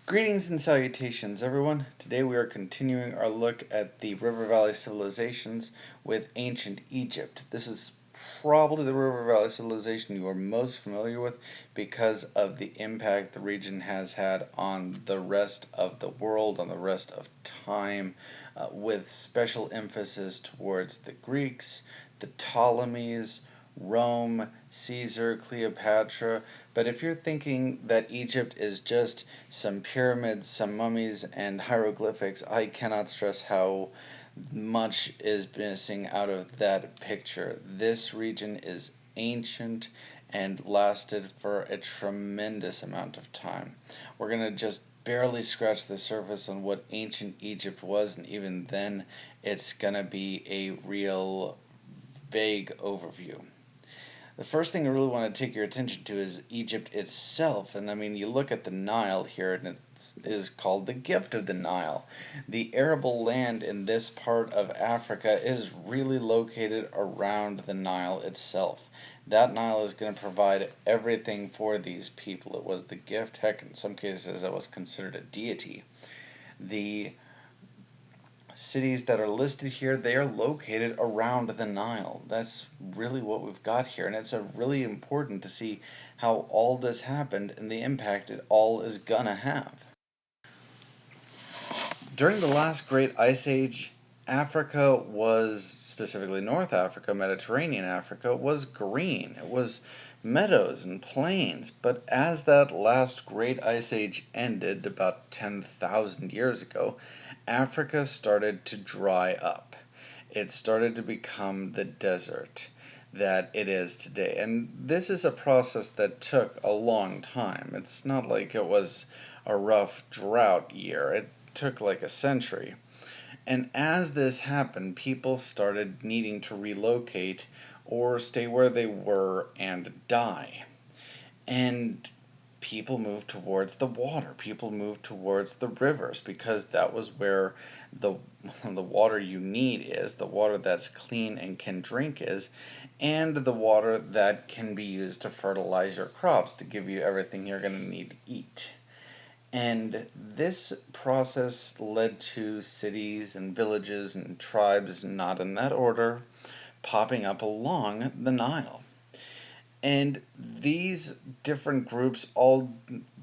Greetings and salutations, everyone. Today we are continuing our look at the River Valley civilizations with ancient Egypt. This is probably the River Valley civilization you are most familiar with because of the impact the region has had on the rest of the world, on the rest of time, with special emphasis towards the Greeks, the Ptolemies, Rome, Caesar, Cleopatra. But if you're thinking that Egypt is just some pyramids, some mummies, and hieroglyphics, I cannot stress how much is missing out of that picture. This region is ancient and lasted for a tremendous amount of time. We're going to just barely scratch the surface on what ancient Egypt was, and even then, it's going to be a real vague overview. The first thing I really want to take your attention to is Egypt itself. And I mean, you look at the Nile here, and it is called the Gift of the Nile. The arable land in this part of Africa is really located around the Nile itself. That Nile is going to provide everything for these people. It was the gift. Heck, in some cases, it was considered a deity. The cities that are listed here, they are located around the Nile. That's really what we've got here, and it's really important to see how all this happened and the impact it all is gonna have. During the last great ice age, Africa was, specifically North Africa, Mediterranean Africa, was green. It was meadows and plains. But as that last great ice age ended about 10,000 years ago, Africa started to dry up. It started to become the desert that it is today. And this is a process that took a long time. It's not like it was a rough drought year. It took like a century. And as this happened, people started needing to relocate or stay where they were and die. And people moved towards the water. People moved towards the rivers because that was where the water you need is, the water that's clean and can drink is, and the water that can be used to fertilize your crops to give you everything you're going to need to eat. And this process led to cities and villages and tribes, not in that order, popping up along the Nile. And these different groups all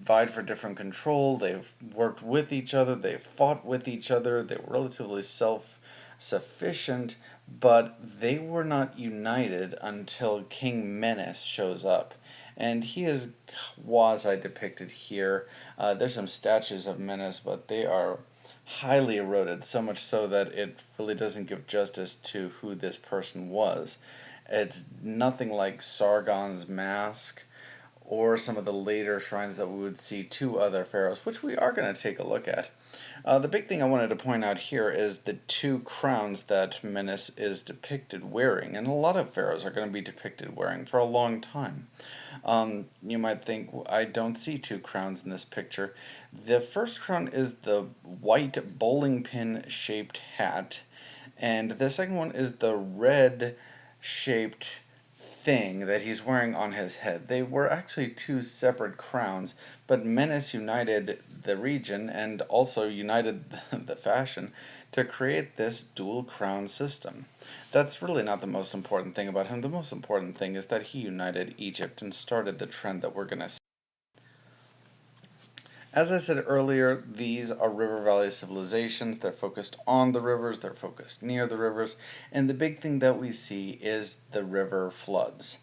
vied for different control. They've worked with each other, they've fought with each other, they were relatively self-sufficient, but they were not united until King Menes shows up. And he is quasi-depicted here. There's some statues of Menes, but they are highly eroded, so much so that it really doesn't give justice to who this person was. It's nothing like Sargon's mask or some of the later shrines that we would see to other pharaohs, which we are going to take a look at. The big thing I wanted to point out here is the two crowns that Menes is depicted wearing, and a lot of pharaohs are going to be depicted wearing for a long time. You might think, I don't see two crowns in this picture. The first crown is the white bowling pin shaped hat, and the second one is the red shaped thing that he's wearing on his head. They were actually two separate crowns, but Menes united the region and also united the fashion to create this dual crown system. That's really not the most important thing about him. The most important thing is that he united Egypt and started the trend that we're going to see. As I said earlier, these are river valley civilizations. They're focused on the rivers, they're focused near the rivers, and the big thing that we see is the river floods.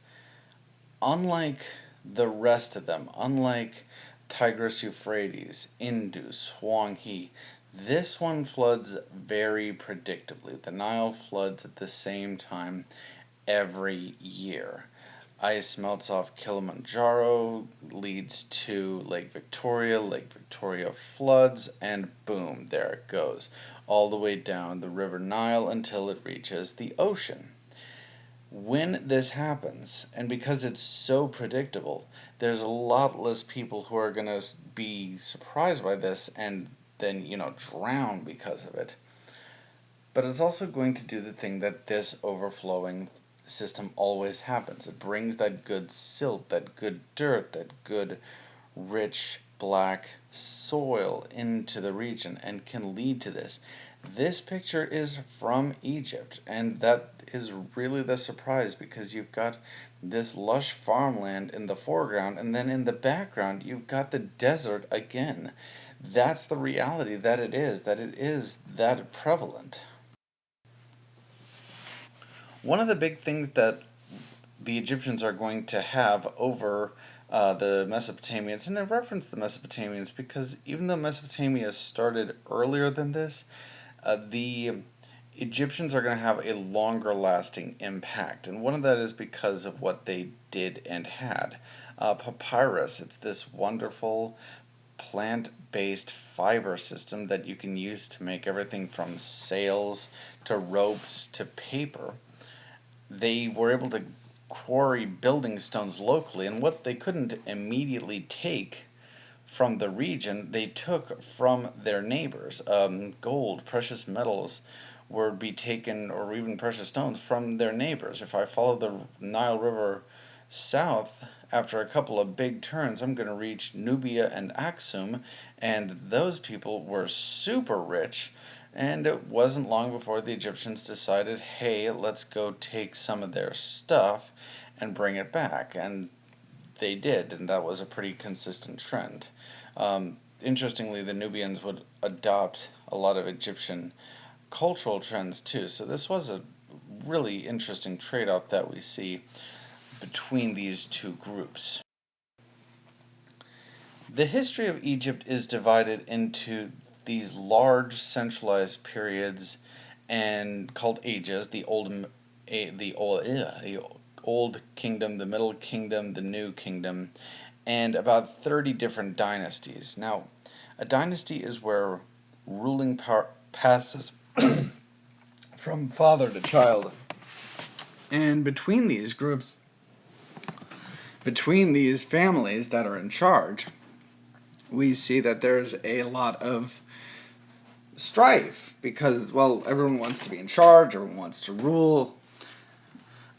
Unlike the rest of them, unlike Tigris, Euphrates, Indus, Huanghe, this one floods very predictably. The Nile floods at the same time every year. Ice melts off Kilimanjaro, leads to Lake Victoria floods, and boom, there it goes, all the way down the River Nile until it reaches the ocean. When this happens, and because it's so predictable, there's a lot less people who are going to be surprised by this and then, drown because of it. But it's also going to do the thing that this overflowing system always happens. It brings that good silt, that good dirt, that good rich black soil into the region and can lead to this. This picture is from Egypt, and that is really the surprise because you've got this lush farmland in the foreground, and then in the background you've got the desert again. That's the reality that it is that prevalent. One of the big things that the Egyptians are going to have over the Mesopotamians, and I reference the Mesopotamians because even though Mesopotamia started earlier than this, the Egyptians are going to have a longer lasting impact. And one of that is because of what they did and had. Papyrus, it's this wonderful plant-based fiber system that you can use to make everything from sails to ropes to paper. They were able to quarry building stones locally, and what they couldn't immediately take from the region, they took from their neighbors. Gold, precious metals would be taken, or even precious stones, from their neighbors. If I follow the Nile River south, after a couple of big turns, I'm going to reach Nubia and Aksum, and those people were super rich. And it wasn't long before the Egyptians decided, hey, let's go take some of their stuff and bring it back. And they did, and that was a pretty consistent trend. Interestingly, the Nubians would adopt a lot of Egyptian cultural trends too. So this was a really interesting trade-off that we see between these two groups. The history of Egypt is divided into these large centralized periods and called ages: the old kingdom, the middle kingdom, the new kingdom, and about 30 different dynasties. Now, a dynasty is where ruling power passes from father to child. And between these groups, between these families that are in charge, we see that there's a lot of strife because, well, everyone wants to be in charge, everyone wants to rule.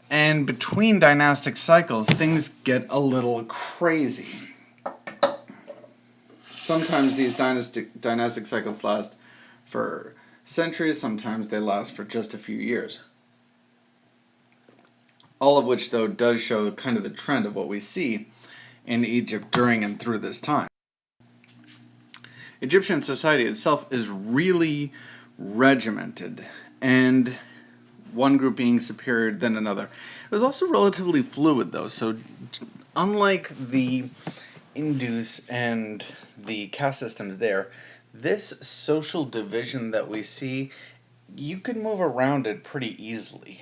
And between dynastic cycles, things get a little crazy. Sometimes these dynastic cycles last for centuries, sometimes they last for just a few years. All of which, though, does show kind of the trend of what we see in Egypt during and through this time. Egyptian society itself is really regimented, and one group being superior than another. It was also relatively fluid, though, so unlike the Indus and the caste systems there, this social division that we see, you can move around it pretty easily.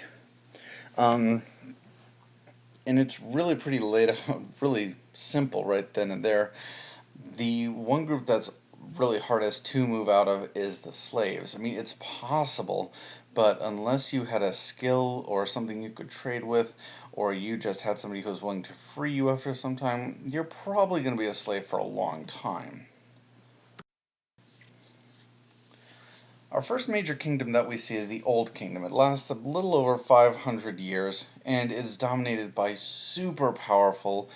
And it's really pretty laid out, really simple right then and there. The one group that's really hardest to move out of is the slaves. I mean, it's possible, but unless you had a skill or something you could trade with, or you just had somebody who was willing to free you after some time, you're probably going to be a slave for a long time. Our first major kingdom that we see is the Old Kingdom. It lasts a little over 500 years and is dominated by super powerful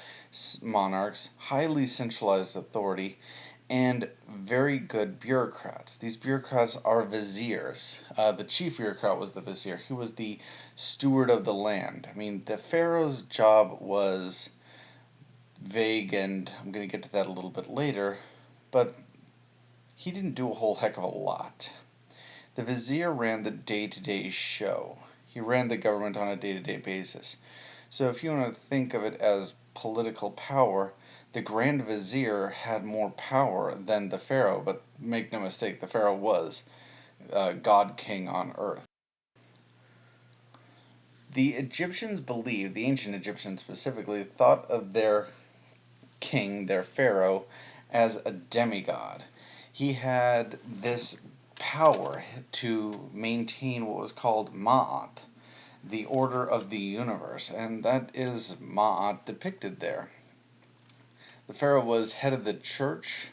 monarchs, highly centralized authority, and very good bureaucrats. These bureaucrats are viziers. The chief bureaucrat was the vizier. He was the steward of the land. I mean, the pharaoh's job was vague, and I'm going to get to that a little bit later, but he didn't do a whole heck of a lot. The vizier ran the day-to-day show. He ran the government on a day-to-day basis. So if you want to think of it as political power, the Grand Vizier had more power than the Pharaoh, but make no mistake, the Pharaoh was God King on earth. The Egyptians believed, the ancient Egyptians specifically, thought of their king, their Pharaoh, as a demigod. He had this power to maintain what was called Ma'at, the order of the universe, and that is Ma'at depicted there. The Pharaoh was head of the church,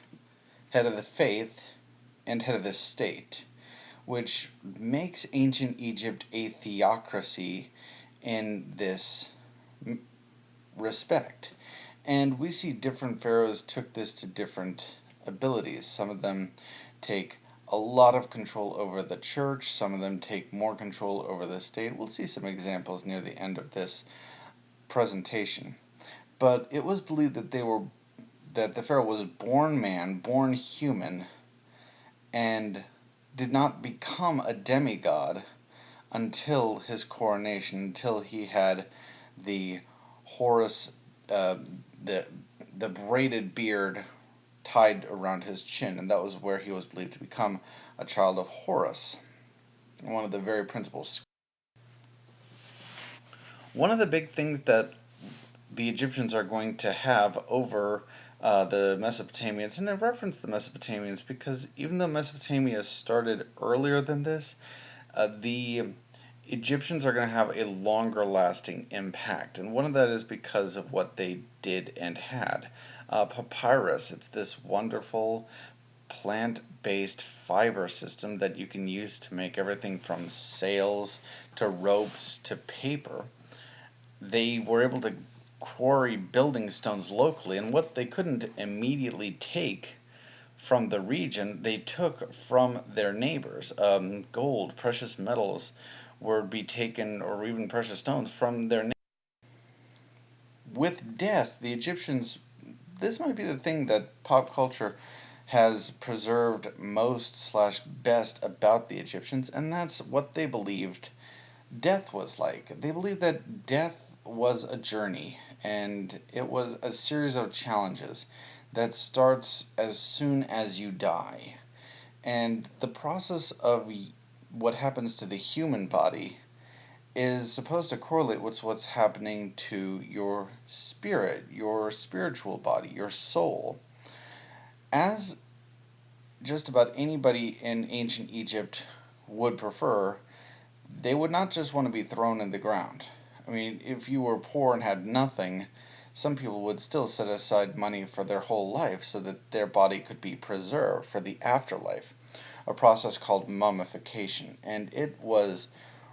head of the faith, and head of the state, which makes ancient Egypt a theocracy in this respect. And we see different pharaohs took this to different abilities. Some of them take a lot of control over the church, some of them take more control over the state. We'll see some examples near the end of this presentation. But it was believed that the pharaoh was born man, born human, and did not become a demigod until his coronation, until he had the Horus, uh, the the braided beard tied around his chin, and that was where he was believed to become a child of Horus, one of the very principal. One of the big things that the Egyptians are going to have over the Mesopotamians, and I reference the Mesopotamians because even though Mesopotamia started earlier than this, the Egyptians are going to have a longer lasting impact, and one of that is because of what they did and had. Papyrus, it's this wonderful plant based fiber system that you can use to make everything from sails to ropes to paper. They were able to quarry building stones locally, and what they couldn't immediately take from the region, they took from their neighbors. Gold, precious metals would be taken, or even precious stones, from their neighbors. With death, the Egyptians, this might be the thing that pop culture has preserved most slash best about the Egyptians, and that's what they believed death was like. They believed that death was a journey, and it was a series of challenges that starts as soon as you die. And the process of what happens to the human body is supposed to correlate with what's happening to your spirit, your spiritual body, your soul. As just about anybody in ancient Egypt would prefer, they would not just want to be thrown in the ground. I mean, if you were poor and had nothing, some people would still set aside money for their whole life so that their body could be preserved for the afterlife, a process called mummification, and it was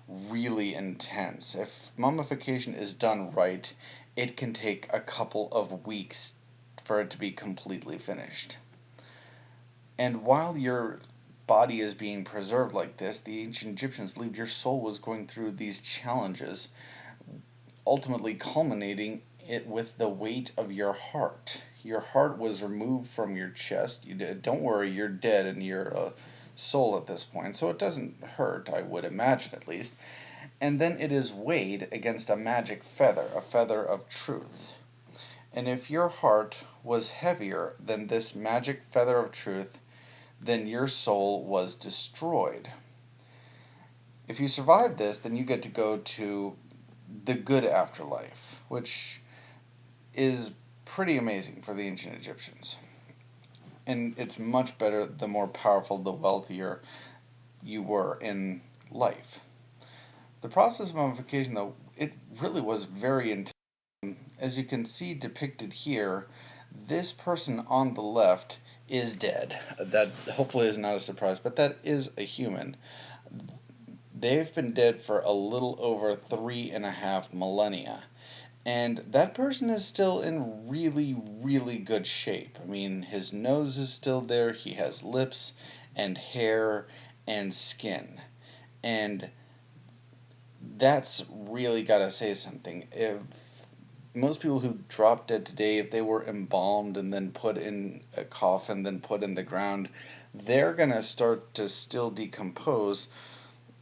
really intense. If mummification is done right, it can take a couple of weeks for it to be completely finished. And while your body is being preserved like this, the ancient Egyptians believed your soul was going through these challenges, ultimately culminating it with the weight of your heart. Your heart was removed from your chest. Don't worry, you're dead and you're a soul at this point, so it doesn't hurt, I would imagine at least. And then it is weighed against a magic feather, a feather of truth. And if your heart was heavier than this magic feather of truth, then your soul was destroyed. If you survive this, then you get to go to the good afterlife, which is pretty amazing for the ancient Egyptians. And it's much better the more powerful, the wealthier you were in life. The process of mummification, though, it really was very intense. As you can see depicted here, this person on the left is dead. That hopefully is not a surprise, but that is a human. They've been dead for a little over 3.5 millennia. And that person is still in really, really good shape. I mean, his nose is still there, he has lips and hair and skin. And that's really got to say something. If most people who drop dead today, if they were embalmed and then put in a coffin, then put in the ground, they're going to start to still decompose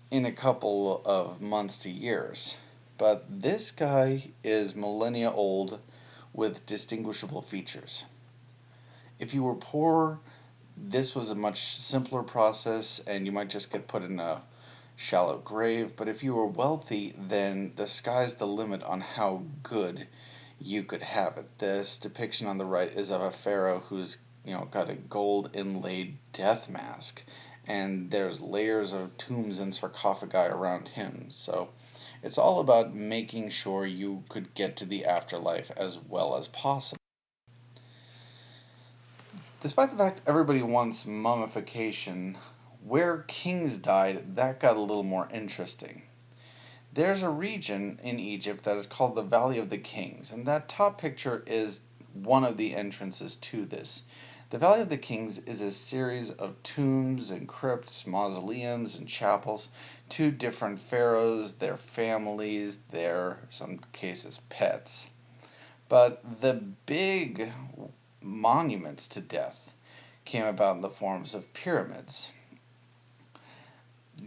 in a couple of months to years. But this guy is millennia old with distinguishable features. If you were poor, this was a much simpler process and you might just get put in a shallow grave. But if you were wealthy, then the sky's the limit on how good you could have it. This depiction on the right is of a pharaoh who's got a gold inlaid death mask, and there's layers of tombs and sarcophagi around him. So it's all about making sure you could get to the afterlife as well as possible. Despite the fact everybody wants mummification, where kings died, that got a little more interesting. There's a region in Egypt that is called the Valley of the Kings, and that top picture is one of the entrances to this. The Valley of the Kings is a series of tombs and crypts, mausoleums and chapels to different pharaohs, their families, their, some cases, pets. But the big monuments to death came about in the forms of pyramids.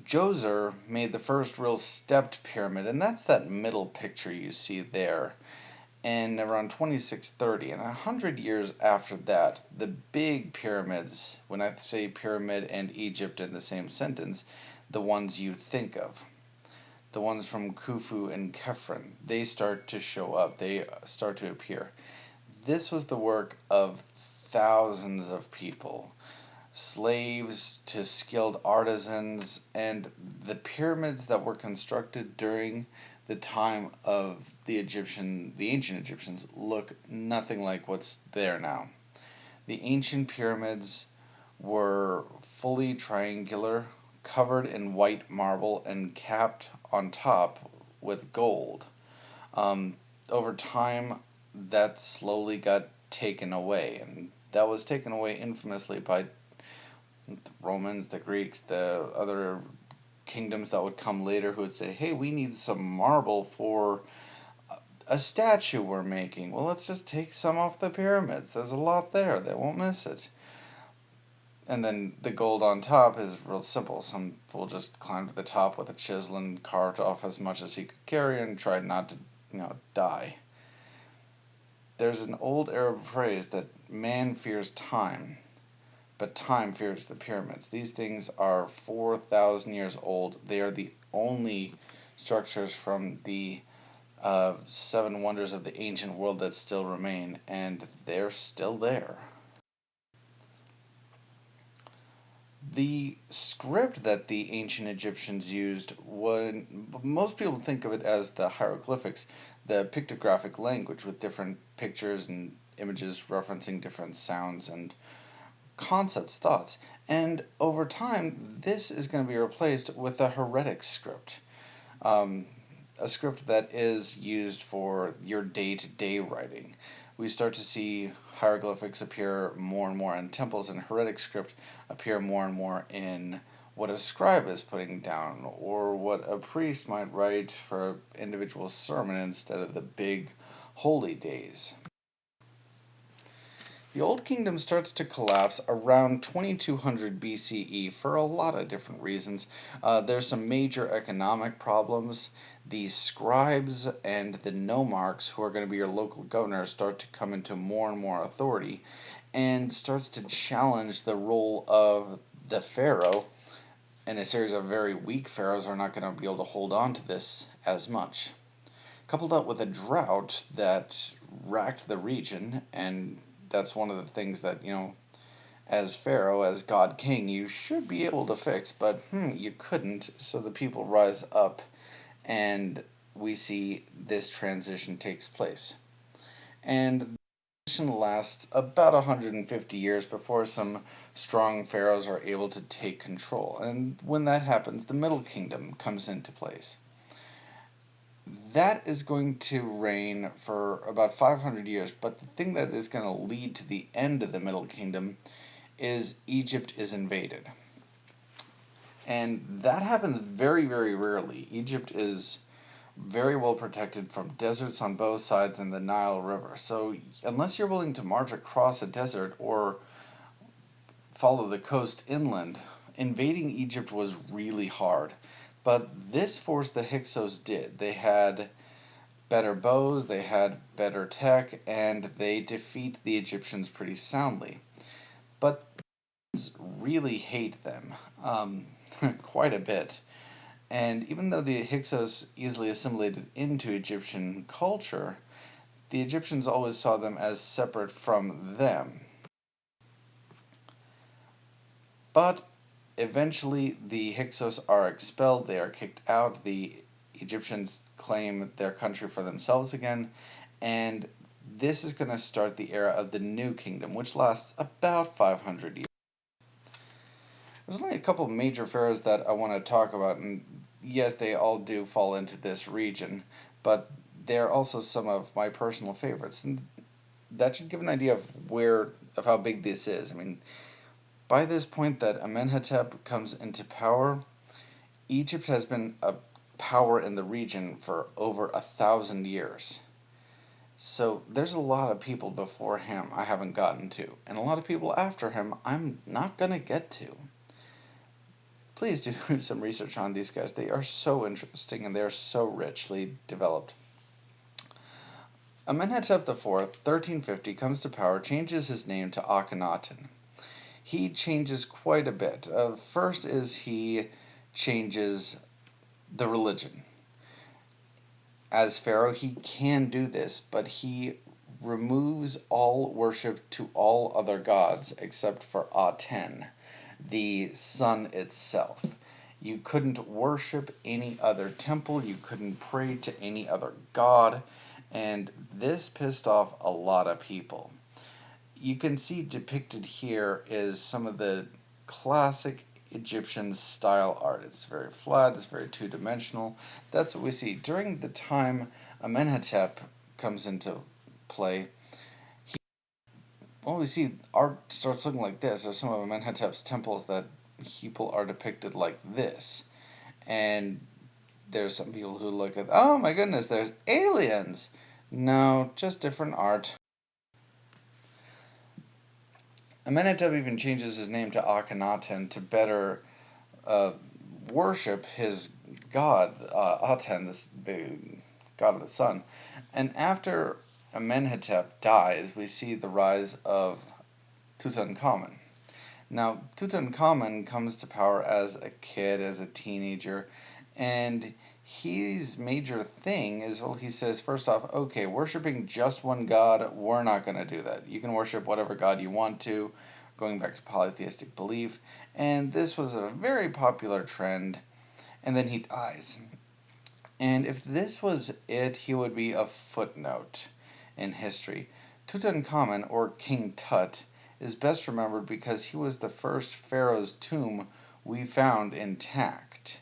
Djoser made the first real stepped pyramid, and that's that middle picture you see there, in around 2630. And 100 years after that, the big pyramids, when I say pyramid and Egypt in the same sentence, the ones you think of, the ones from Khufu and Khafre, they start to show up, they start to appear. This was the work of thousands of people, slaves to skilled artisans, and the pyramids that were constructed during the time of the ancient Egyptians look nothing like what's there now. The ancient pyramids were fully triangular, covered in white marble, and capped on top with gold. Over time, that slowly got taken away, and that was taken away infamously by the Romans, the Greeks, the other kingdoms that would come later who would say, hey, we need some marble for a statue we're making. Well, let's just take some off the pyramids. There's a lot there. They won't miss it. And then the gold on top is real simple. Some fool just climbed to the top with a chisel and carved off as much as he could carry and tried not to, die. There's an old Arab phrase that man fears time, but time fears the pyramids. These things are 4,000 years old. They are the only structures from the seven wonders of the ancient world that still remain, and they're still there. The script that the ancient Egyptians used, most people think of it as the hieroglyphics, the pictographic language with different pictures and images referencing different sounds and concepts, thoughts. And over time, this is going to be replaced with a hieratic script, a script that is used for your day-to-day writing. We start to see hieroglyphics appear more and more in temples, and hieratic script appear more and more in what a scribe is putting down, or what a priest might write for an individual sermon instead of the big holy days. The Old Kingdom starts to collapse around 2200 BCE for a lot of different reasons. There's some major economic problems. The scribes and the nomarchs, who are going to be your local governors, start to come into more and more authority, and starts to challenge the role of the pharaoh. And a series of very weak pharaohs are not going to be able to hold on to this as much. Coupled up with a drought that racked the region, and that's one of the things that, as Pharaoh, as God King, you should be able to fix, but you couldn't, so the people rise up, and we see this transition takes place. And the transition lasts about 150 years before some strong pharaohs are able to take control. And when that happens, the Middle Kingdom comes into place. That is going to reign for about 500 years, but the thing that is going to lead to the end of the Middle Kingdom is Egypt is invaded. And that happens very, very rarely. Egypt is very well protected from deserts on both sides and the Nile River. So unless you're willing to march across a desert or follow the coast inland, invading Egypt was really hard. But this force the Hyksos did. They had better bows, they had better tech, and they defeat the Egyptians pretty soundly. But the Egyptians really hate them, quite a bit. And even though the Hyksos easily assimilated into Egyptian culture, the Egyptians always saw them as separate from them. But eventually, the Hyksos are expelled, they are kicked out, the Egyptians claim their country for themselves again, and this is going to start the era of the New Kingdom, which lasts about 500 years. There's only a couple major pharaohs that I want to talk about, and yes, they all do fall into this region, but they're also some of my personal favorites. And that should give an idea of how big this is. I mean, by this point that Amenhotep comes into power, Egypt has been a power in the region for over 1,000 years. So there's a lot of people before him I haven't gotten to, and a lot of people after him I'm not gonna get to. Please do some research on these guys. They are so interesting and they are so richly developed. Amenhotep IV, 1350, comes to power, changes his name to Akhenaten. He changes quite a bit. First is he changes the religion. As Pharaoh, he can do this, but he removes all worship to all other gods except for Aten, the sun itself. You couldn't worship any other temple, you couldn't pray to any other god, and this pissed off a lot of people. You can see depicted here is some of the classic Egyptian style art. It's very flat, it's very two-dimensional. That's what we see. During the time Amenhotep comes into play, we see art starts looking like this. There's some of Amenhotep's temples that people are depicted like this. And there's some people who look at, oh my goodness, there's aliens. No, just different art. Amenhotep even changes his name to Akhenaten to better worship his god, Aten, the god of the sun. And after Amenhotep dies, we see the rise of Tutankhamun. Now, Tutankhamun comes to power as a kid, as a teenager, and his major thing is, well, he says, first off, okay, worshiping just one god, we're not going to do that. You can worship whatever god you want to, going back to polytheistic belief, and this was a very popular trend, and then he dies. And if this was it, he would be a footnote in history. Tutankhamun, or King Tut, is best remembered because he was the first pharaoh's tomb we found intact.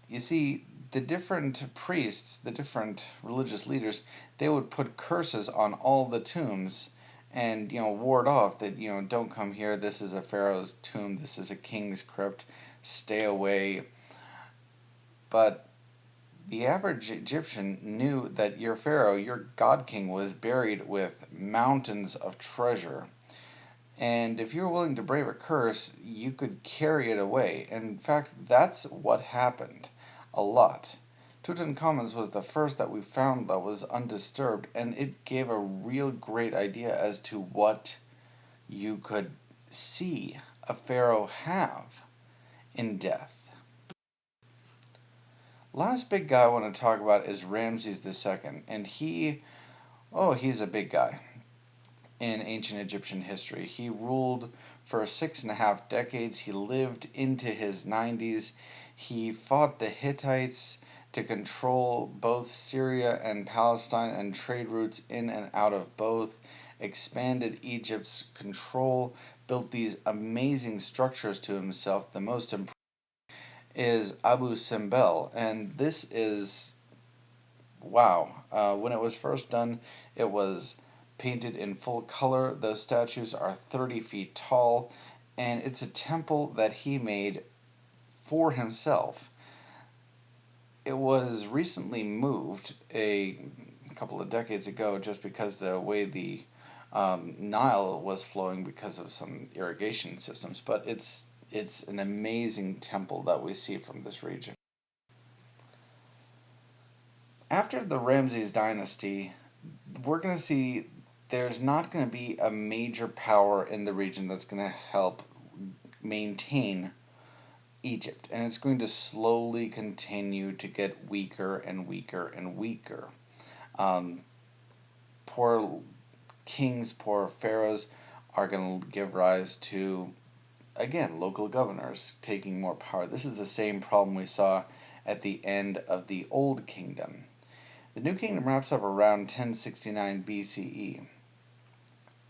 You see, the different priests, the different religious leaders, they would put curses on all the tombs and, ward off that, don't come here, this is a pharaoh's tomb, this is a king's crypt, stay away. But the average Egyptian knew that your pharaoh, your god king, was buried with mountains of treasure. And if you were willing to brave a curse, you could carry it away. In fact, that's what happened a lot. Tutankhamun's was the first that we found that was undisturbed, and it gave a real great idea as to what you could see a pharaoh have in death. Last big guy I want to talk about is Ramses II, and he's a big guy in ancient Egyptian history. He ruled for 6.5 decades. He lived into his 90s. He fought the Hittites to control both Syria and Palestine and trade routes in and out of both, expanded Egypt's control, built these amazing structures to himself. The most impressive is Abu Simbel, and this is, wow. When it was first done, it was painted in full color. Those statues are 30 feet tall, and it's a temple that he made for himself. It was recently moved a couple of decades ago just because the way the Nile was flowing because of some irrigation systems, but it's an amazing temple that we see from this region. After the Ramses dynasty, we're going to see there's not going to be a major power in the region that's going to help maintain Egypt, and it's going to slowly continue to get weaker and weaker and weaker. Poor kings, poor pharaohs are going to give rise to, again, local governors taking more power. This is the same problem we saw at the end of the Old Kingdom. The New Kingdom wraps up around 1069 BCE.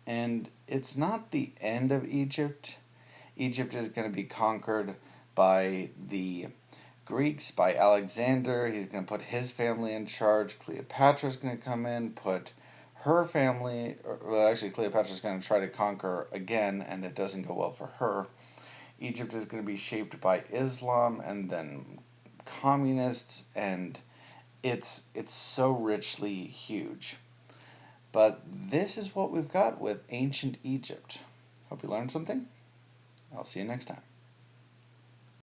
And it's not the end of Egypt. Egypt is going to be conquered by the Greeks, by Alexander. He's going to put his family in charge. Cleopatra's going to come in, put her family, well, actually, Cleopatra's going to try to conquer again, and it doesn't go well for her. Egypt is going to be shaped by Islam and then communists, and it's so richly huge. But this is what we've got with ancient Egypt. Hope you learned something. I'll see you next time.